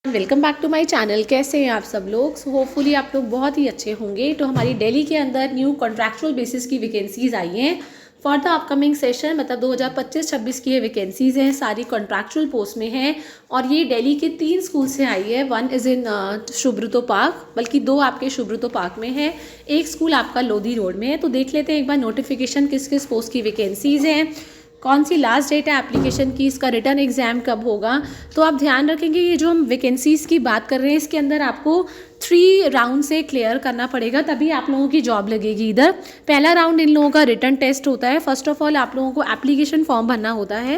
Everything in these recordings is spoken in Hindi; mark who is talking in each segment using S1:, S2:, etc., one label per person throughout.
S1: Welcome back to my channel. कैसे हैं आप सब लोग? होपफुली आप लोग बहुत ही अच्छे होंगे। तो हमारी दिल्ली के अंदर न्यू कॉन्ट्रैक्चुअल बेसिस की वैकेंसीज आई हैं फॉर द अपकमिंग सेशन, मतलब 2025-26 की ये वैकेंसीज हैं, सारी कॉन्ट्रैक्चुअल पोस्ट में हैं। और ये दिल्ली के 3 स्कूल से आई है। One is in Subroto Park, बल्कि 2 आपके सुब्रतो पार्क में है, एक स्कूल आपका लोधी रोड में है। तो देख लेते हैं एक बार नोटिफिकेशन किस किस पोस्ट की वैकेंसीज हैं, कौन सी लास्ट डेट है एप्लीकेशन की, इसका रिटर्न एग्जाम कब होगा। तो आप ध्यान रखेंगे ये जो हम वैकेंसीज़ की बात कर रहे हैं इसके अंदर आपको 3 राउंड से क्लियर करना पड़ेगा, तभी आप लोगों की जॉब लगेगी। इधर पहला राउंड इन लोगों का रिटर्न टेस्ट होता है। फर्स्ट ऑफ ऑल आप लोगों को एप्लीकेशन फॉर्म भरना होता है।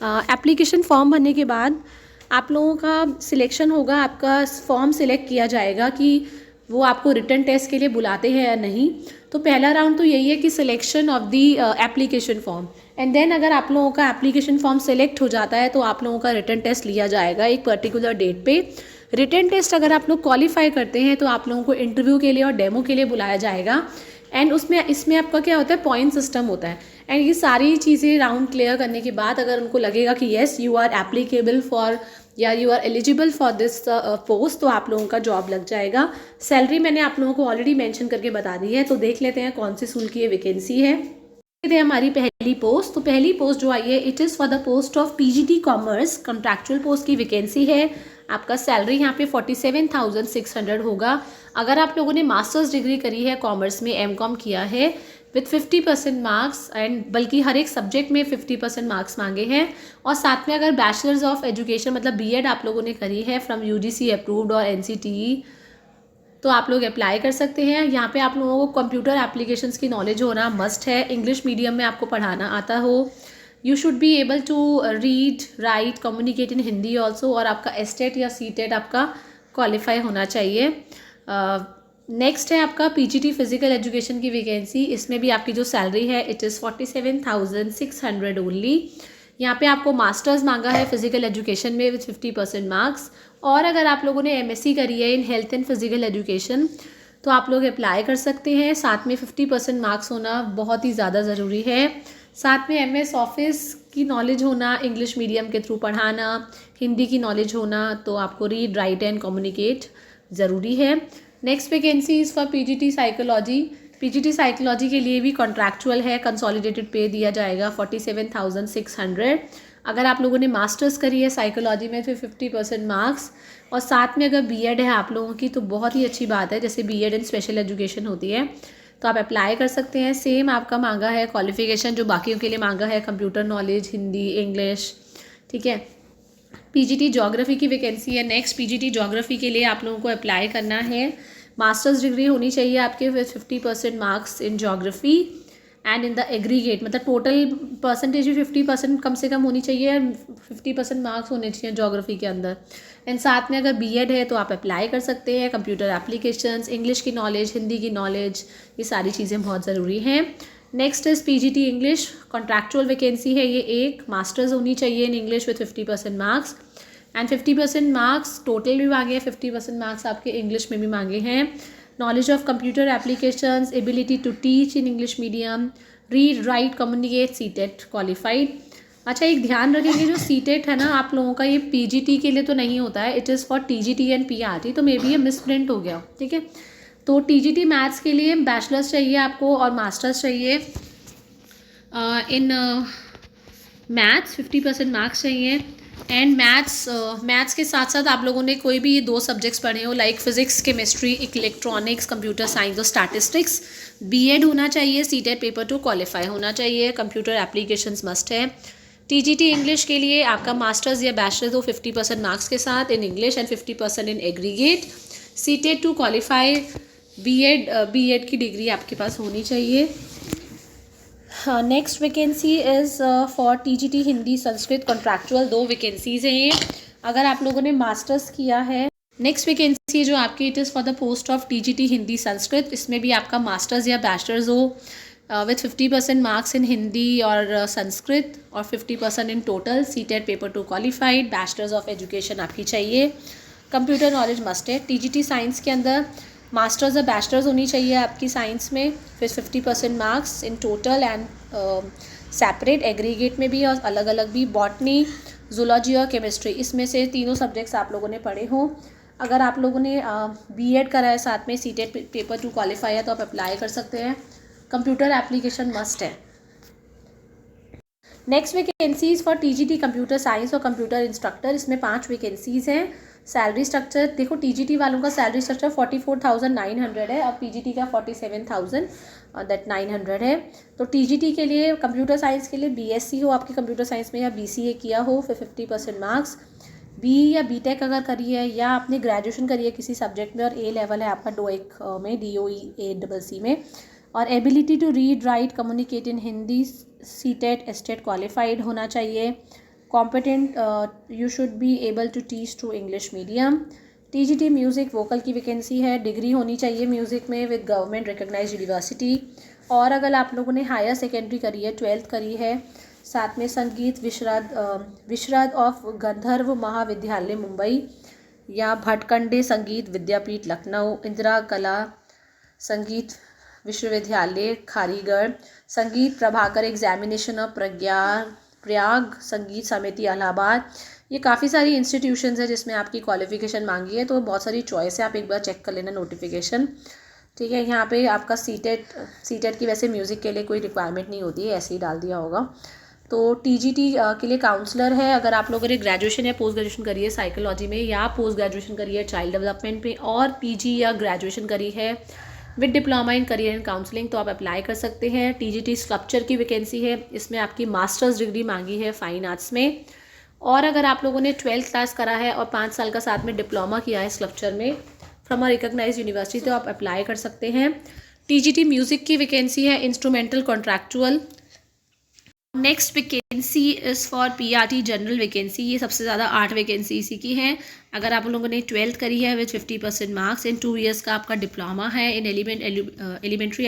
S1: एप्लीकेशन फॉर्म भरने के बाद आप लोगों का सिलेक्शन होगा, आपका फॉर्म सिलेक्ट किया जाएगा कि वो आपको रिटर्न टेस्ट के लिए बुलाते हैं या नहीं। तो पहला राउंड तो यही है कि selection of the application form, and then अगर आप लोगों का एप्लीकेशन फॉर्म सेलेक्ट हो जाता है तो आप लोगों का रिटर्न टेस्ट लिया जाएगा एक पर्टिकुलर डेट पे। रिटर्न टेस्ट अगर आप लोग क्वालिफाई करते हैं तो आप लोगों को इंटरव्यू के लिए और डेमो के लिए बुलाया जाएगा। एंड इसमें आपका क्या होता है, पॉइंट सिस्टम होता है। एंड ये सारी चीज़ें राउंड क्लियर करने के बाद अगर उनको लगेगा कि yes you are applicable for या you are eligible for this post, तो आप लोगों का जॉब लग जाएगा। सैलरी मैंने आप लोगों को ऑलरेडी मेंशन करके बता दी है। तो देख लेते हैं कौन सी स्कूल की ये वैकेंसी है। ये हमारी पहली पोस्ट, तो पहली पोस्ट जो आई है it is for the post of PGT commerce, contractual post की वैकेंसी है। आपका सैलरी यहाँ पे 47,600 होगा। अगर आप लोगों ने मास्टर्स डिग्री करी है कॉमर्स में, एमकॉम किया है विथ 50% मार्क्स, एंड बल्कि हर एक सब्जेक्ट में 50% मार्क्स मांगे हैं, और साथ में अगर बैचलर्स ऑफ एजुकेशन मतलब बीएड आप लोगों ने करी है फ्रॉम यूजीसी अप्रूव्ड और एनसीटीई, तो आप लोग अप्लाई कर सकते हैं। यहाँ पे आप लोगों को कंप्यूटर एप्लीकेशंस की नॉलेज होना मस्ट है। इंग्लिश मीडियम में आपको पढ़ाना आता हो। You should be able to read write communicate in Hindi also, और आपका एस्टेट या सीटेट आपका क्वालिफाई होना चाहिए। नेक्स्ट है आपका पीजीटी फिजिकल एजुकेशन की वैकेंसी। इसमें भी आपकी जो सैलरी है इट इज़ 47,600 ओनली। यहाँ पे आपको मास्टर्स मांगा है फिजिकल एजुकेशन में विथ 50% मार्क्स, और अगर आप लोगों ने एमएससी करी है in health and physical education तो आप लोग अप्लाई कर सकते हैं। साथ में 50% मार्क्स होना बहुत ही ज़्यादा ज़रूरी है। साथ में एमएस ऑफिस की नॉलेज होना, इंग्लिश मीडियम के थ्रू पढ़ाना, हिंदी की नॉलेज होना, तो आपको रीड राइट एंड कम्युनिकेट ज़रूरी है। Next vacancy is for PGT psychology. PGT psychology के लिए भी कॉन्ट्रैक्चुअल है, कंसोलिडेटेड पे दिया जाएगा 47,600। अगर आप लोगों ने मास्टर्स करी है साइकोलॉजी में फिर 50% मार्क्स, और साथ में अगर बीएड है आप लोगों की तो बहुत ही अच्छी बात है, जैसे बीएड इन स्पेशल एजुकेशन होती है तो आप अप्लाई कर सकते हैं। सेम आपका मांगा है क्वालिफिकेशन जो बाकियों के लिए मांगा है, कंप्यूटर नॉलेज, हिंदी, इंग्लिश, ठीक है। पीजीटी ज्योग्राफी की वैकेंसी है। नेक्स्ट पीजीटी ज्योग्राफी के लिए आप लोगों को अप्लाई करना है। मास्टर्स डिग्री होनी चाहिए आपके with 50% marks in geography and in the aggregate, मतलब टोटल परसेंटेज भी 50% कम से कम होनी चाहिए, 50% मार्क्स होने चाहिए ज्योग्राफी के अंदर। एंड साथ में अगर बीएड है तो आप अप्लाई कर सकते हैं। कंप्यूटर एप्लीकेशंस, इंग्लिश की नॉलेज, हिंदी की नॉलेज, ये सारी चीज़ें बहुत ज़रूरी हैं। Next is PGT English, contractual vacancy है ये एक। मास्टर्स होनी चाहिए in English with 50% marks, and 50% marks total भी मांगे हैं, 50% मार्क्स आपके इंग्लिश में भी मांगे हैं। Knowledge of computer applications, ability to teach in English medium, read write communicate, CTET qualified. अच्छा, एक ध्यान रखेंगे जो सीटेट है ना आप लोगों का, ये पीजीटी के लिए तो नहीं होता है, it is for TGT and PRT, तो मे बी ये मिसप्रिंट हो गया, ठीक है। तो टीजीटी मैथ्स के लिए बैचलर्स चाहिए आपको और मास्टर्स चाहिए इन मैथ्स, 50% मार्क्स चाहिए। एंड मैथ्स के साथ साथ आप लोगों ने कोई भी ये 2 सब्जेक्ट्स पढ़े हो like physics, chemistry, electronics, computer science और स्टैटिस्टिक्स। बीएड होना चाहिए, सीटेट पेपर 2 क्वालिफाई होना चाहिए, कंप्यूटर एप्लीकेशंस मस्ट है। टीजीटी इंग्लिश के लिए आपका मास्टर्स या बैचलर्स हो 50% मार्क्स के साथ in English and 50% in aggregate. CTET 2 qualify, B Ed की डिग्री आपके पास होनी चाहिए। Next vacancy is for TGT Hindi Sanskrit contractual, 2 vacancies हैं ये। अगर आप लोगों ने मास्टर्स किया है, नेक्स्ट वैकेंसी जो आपकी it is for the post of TGT Hindi Sanskrit. इसमें भी आपका मास्टर्स या बैचलर्स हो विथ 50% मार्क्स इन हिंदी और संस्कृत और 50% in total, CTET paper 2 qualified, bachelors of education आपकी चाहिए, कंप्यूटर नॉलेज मस्ट है। टीजीटी साइंस के अंदर मास्टर्स या बैचलर्स होनी चाहिए आपकी साइंस में with 50% marks in total and separate, aggregate में भी और अलग अलग भी। बॉटनी जूलॉजी और केमिस्ट्री, इसमें से तीनों सब्जेक्ट्स आप लोगों ने पढ़े हों। अगर आप लोगों ने बीएड करा है, साथ में सीटेट पेपर 2 क्वालिफाई है, तो आप अप्लाई कर सकते हैं। कंप्यूटर एप्लीकेशन मस्ट है। Next vacancies for TGT computer science और कंप्यूटर इंस्ट्रक्टर, इसमें 5 वैकेंसीज़ हैं। सैलरी स्ट्रक्चर देखो, टीजीटी वालों का सैलरी स्ट्रक्चर 44,900 है और पीजीटी का 47,900 है। तो टीजीटी के लिए, कंप्यूटर साइंस के लिए बीएससी हो आपकी कंप्यूटर साइंस में या बीसीए किया हो, फिर 50% मार्क्स। बी या बीटेक अगर करी है या आपने ग्रेजुएशन करी है किसी सब्जेक्ट में और ए लेवल है आपका डोएक में, DOE में, और ability to read write communicate in Hindi, CTET STET qualified होना चाहिए। Competent, you should be able to teach to English medium. TGT music vocal की वैकेंसी है, डिग्री होनी चाहिए म्यूज़िक में विद गवर्नमेंट रिकग्नाइज यूनिवर्सिटी। और अगर आप लोगों ने हायर सेकेंडरी करी है, 12th करी है, साथ में संगीत विशारद ऑफ गंधर्व महाविद्यालय मुंबई या भटकंडे संगीत विद्यापीठ लखनऊ, इंदिरा कला संगीत विश्वविद्यालय खारीगढ़, संगीत प्रभाकर एग्जामिनेशन ऑफ प्रयाग संगीत समिति इलाहाबाद। ये काफ़ी सारी इंस्टीट्यूशंस है जिसमें आपकी क्वालिफिकेशन मांगी है, तो बहुत सारी चॉइस है, आप एक बार चेक कर लेना नोटिफिकेशन। ठीक है, यहाँ पे आपका सीटेट की वैसे म्यूज़िक के लिए कोई रिक्वायरमेंट नहीं होती है, ऐसे ही डाल दिया होगा। तो टीजीटी के लिए काउंसलर है, अगर आप लोगों ने ग्रेजुएशन या पोस्ट ग्रेजुएशन करी है साइकोलॉजी में, या पोस्ट ग्रेजुएशन करी है चाइल्ड डेवलपमेंट में, और पीजी या ग्रेजुएशन करी है with diploma in career and counselling, तो आप अप्लाई कर सकते हैं। टीजीटी स्कल्पचर की वैकेंसी है, इसमें आपकी मास्टर्स डिग्री मांगी है फाइन आर्ट्स में। और अगर आप लोगों ने 12th क्लास करा है और 5 साल का साथ में डिप्लोमा किया है स्कल्पचर में फ्रॉम अ रिकग्नाइज यूनिवर्सिटी, तो आप अप्लाई कर सकते हैं। टीजीटी म्यूज़िक की वैकेंसी है, instrumental contractual. Next vacancy is for PRT general vacancy, ये सबसे ज़्यादा 8 वैकेंसी इसी की हैं। अगर आप लोगों ने 12th करी है विद 50% मार्क्स, इन 2 years का आपका डिप्लोमा है इन एलिमेंट्री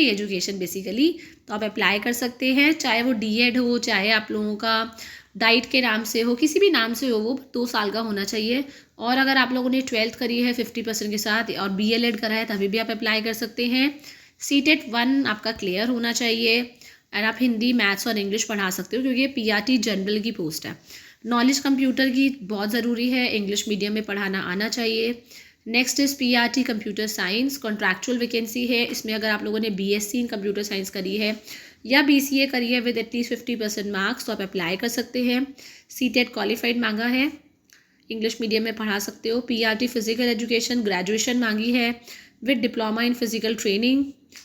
S1: एजुकेशन बेसिकली, तो आप अप्लाई कर सकते हैं। चाहे वो डीएड हो, चाहे आप लोगों का डाइट के नाम से हो, किसी भी नाम से हो, वो 2 साल का होना चाहिए। और अगर आप लोगों ने 12th करी है 50% के साथ और BLED करा है, तभी भी आप अप्लाई कर सकते हैं। सीटेट 1 आपका क्लियर होना चाहिए और आप हिंदी, मैथ्स और इंग्लिश पढ़ा सकते हो, क्योंकि ये पीआरटी जनरल की पोस्ट है। नॉलेज कंप्यूटर की बहुत ज़रूरी है, इंग्लिश मीडियम में पढ़ाना आना चाहिए। Next is PRT computer science, contractual vacancy है, इसमें अगर आप लोगों ने बीएससी इन कंप्यूटर साइंस करी है या बीसीए करी है विद एटलीस्ट 50% मार्क्स, तो आप अप्लाई कर सकते हैं। सीटेट क्वालिफाइड मांगा है, इंग्लिश मीडियम में पढ़ा सकते हो। पीआरटी फिजिकल एजुकेशन ग्रेजुएशन मांगी है with diploma in physical training,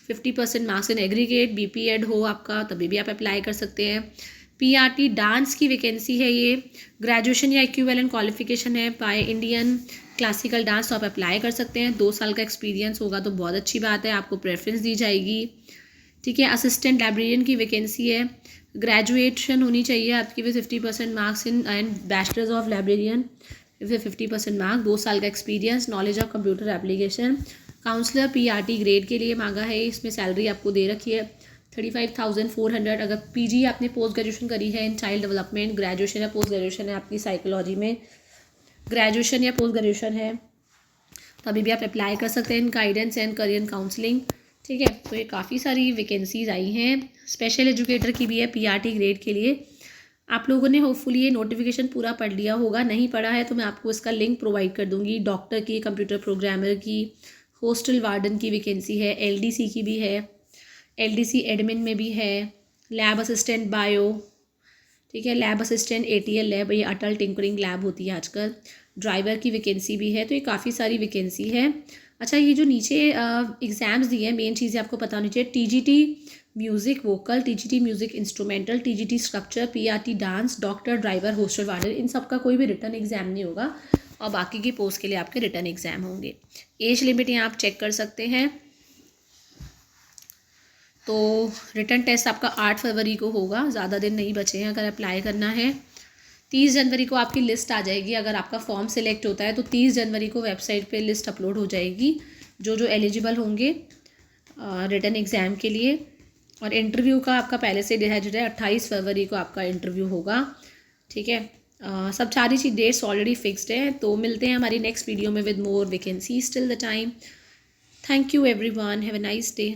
S1: 50% marks in aggregate, BPEd हो आपका, तभी भी आप अप्लाई कर सकते हैं। पीआरटी डांस की वैकेंसी है, ये ग्रेजुएशन या इक्विवेलेंट क्वालिफिकेशन है बाय इंडियन क्लासिकल डांस, तो आप अप्लाई कर सकते हैं। 2 साल का एक्सपीरियंस होगा तो बहुत अच्छी बात है, आपको प्रेफरेंस दी जाएगी। ठीक है, असिस्टेंट लाइब्रेरियन की वैकेंसी है, ग्रेजुएशन होनी चाहिए आपकी with 50% marks in and bachelors of librarian with 50% marks, 2 साल का experience, knowledge of computer application. Counsellor PRT grade के लिए मांगा है, इसमें सैलरी आपको दे रखी है 35,400। अगर पीजी आपने पोस्ट ग्रेजुएशन करी है इन चाइल्ड डेवलपमेंट, ग्रेजुएशन या पोस्ट ग्रेजुएशन है आपकी साइकोलॉजी में, ग्रेजुएशन या पोस्ट ग्रेजुएशन है, तभी भी आप अप्लाई कर सकते हैं in guidance and career counselling. ठीक है, तो ये काफ़ी सारी वैकेंसीज आई हैं। स्पेशल एजुकेटर की भी है पीआरटी ग्रेड के लिए। आप लोगों ने होपफुली ये नोटिफिकेशन पूरा पढ़ लिया होगा, नहीं पढ़ा है तो मैं आपको इसका लिंक प्रोवाइड कर दूँगी। डॉक्टर की, कंप्यूटर प्रोग्रामर की, हॉस्टल वार्डन की वैकेंसी है, एलडीसी की भी है, एलडीसी एडमिन में भी है, लैब असिस्टेंट बायो, ठीक है, लैब असिस्टेंट ATL लैब, ये अटल टिंकरिंग लैब होती है आजकल, ड्राइवर की वैकेंसी भी है। तो ये काफ़ी सारी वैकेंसी है। अच्छा, ये जो नीचे एग्ज़ाम्स दिए हैं, मेन चीज़ें आपको पता होनी चाहिए। TGT music vocal, TGT music instrumental, TGT sculpture, PRT dance, doctor, driver, hostel warden, इन सब का कोई भी रिटर्न एग्ज़ाम नहीं होगा और बाकी की पोस्ट के लिए आपके रिटर्न एग्ज़ाम होंगे। एज लिमिट यहाँ आप चेक कर सकते हैं। तो रिटर्न टेस्ट आपका 8 फरवरी को होगा, ज़्यादा दिन नहीं बचे हैं अगर अप्लाई करना है। 30 जनवरी को आपकी लिस्ट आ जाएगी, अगर आपका फॉर्म सिलेक्ट होता है तो 30 जनवरी को वेबसाइट पे लिस्ट अपलोड हो जाएगी जो जो एलिजिबल होंगे रिटर्न एग्ज़ाम के लिए। और इंटरव्यू का आपका पहले से डिसाइडेड है, 28 फरवरी को आपका इंटरव्यू होगा। ठीक है, सब सारी चीज़ डेट्स ऑलरेडी फिक्स्ड है। तो मिलते हैं हमारी नेक्स्ट वीडियो में with more vacancies. Till the time, thank you everyone, have a nice day.